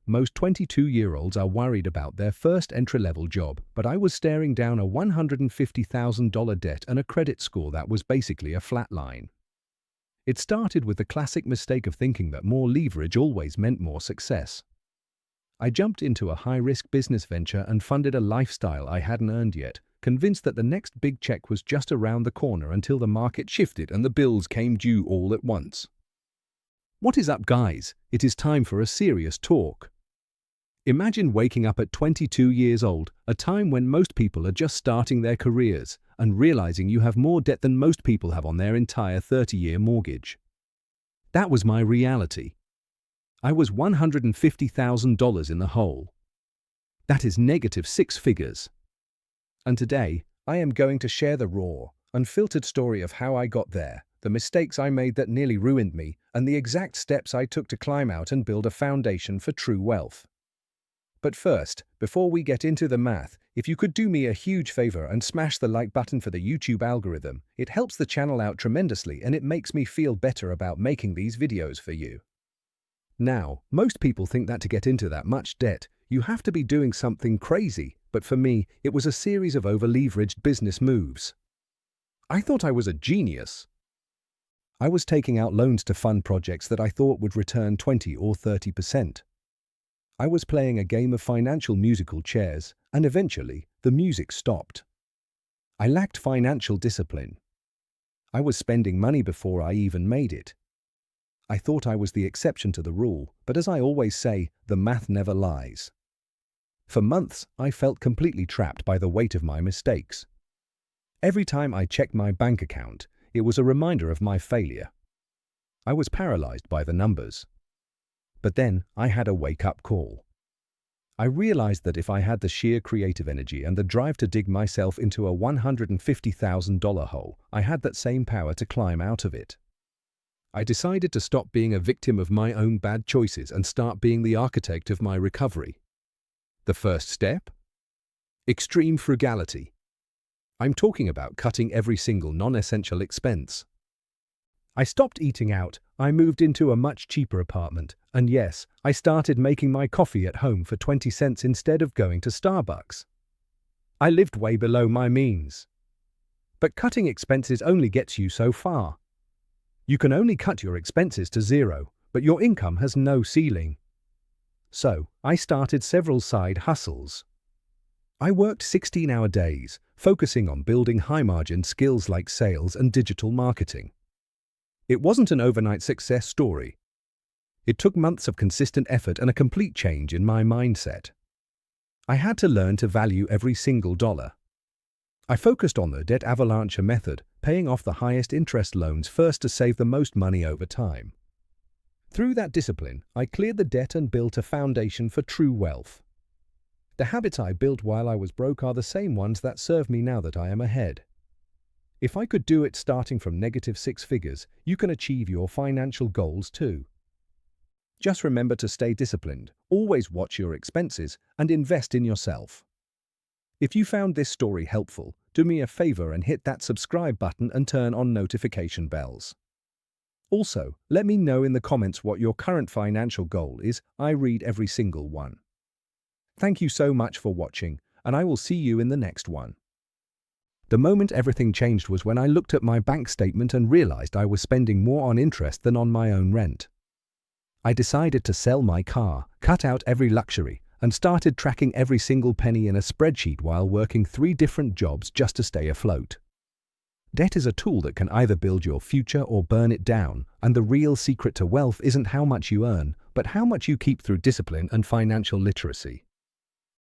Most 22-year-olds are worried about their first entry-level job, but I was staring down a $150,000 debt and a credit score that was basically a flat line. It started with the classic mistake of thinking that more leverage always meant more success. I jumped into a high-risk business venture and funded a lifestyle I hadn't earned yet, convinced that the next big check was just around the corner until the market shifted and the bills came due all at once. What is up, guys? It is time for a serious talk. Imagine waking up at 22 years old, a time when most people are just starting their careers, and realizing you have more debt than most people have on their entire 30-year mortgage. That was my reality. I was $150,000 in the hole. That is negative 6 figures. And today, I am going to share the raw, unfiltered story of how I got there, the mistakes I made that nearly ruined me, and the exact steps I took to climb out and build a foundation for true wealth. But first, before we get into the math, if you could do me a huge favor and smash the like button for the YouTube algorithm, it helps the channel out tremendously and it makes me feel better about making these videos for you. Now, most people think that to get into that much debt, you have to be doing something crazy, but for me, it was a series of over-leveraged business moves. I thought I was a genius. I was taking out loans to fund projects that I thought would return 20 or 30%. I was playing a game of financial musical chairs, and eventually, the music stopped. I lacked financial discipline. I was spending money before I even made it. I thought I was the exception to the rule, but as I always say, the math never lies. For months, I felt completely trapped by the weight of my mistakes. Every time I checked my bank account, it was a reminder of my failure. I was paralyzed by the numbers. But then I had a wake-up call. I realized that if I had the sheer creative energy and the drive to dig myself into a $150,000 hole, I had that same power to climb out of it. I decided to stop being a victim of my own bad choices and start being the architect of my recovery. The first step? Extreme frugality. I'm talking about cutting every single non-essential expense. I stopped eating out, I moved into a much cheaper apartment, and yes, I started making my coffee at home for 20 cents instead of going to Starbucks. I lived way below my means. But cutting expenses only gets you so far. You can only cut your expenses to zero, but your income has no ceiling. So, I started several side hustles. I worked 16-hour days, focusing on building high-margin skills like sales and digital marketing. It wasn't an overnight success story. It took months of consistent effort and a complete change in my mindset. I had to learn to value every single dollar. I focused on the debt avalanche method, paying off the highest interest loans first to save the most money over time. Through that discipline, I cleared the debt and built a foundation for true wealth. The habits I built while I was broke are the same ones that serve me now that I am ahead. If I could do it starting from negative 6 figures, you can achieve your financial goals too. Just remember to stay disciplined, always watch your expenses, and invest in yourself. If you found this story helpful, do me a favor and hit that subscribe button and turn on notification bells. Also, let me know in the comments what your current financial goal is. I read every single one. Thank you so much for watching, and I will see you in the next one. The moment everything changed was when I looked at my bank statement and realized I was spending more on interest than on my own rent. I decided to sell my car, cut out every luxury, and started tracking every single penny in a spreadsheet while working 3 different jobs just to stay afloat. Debt is a tool that can either build your future or burn it down, and the real secret to wealth isn't how much you earn, but how much you keep through discipline and financial literacy.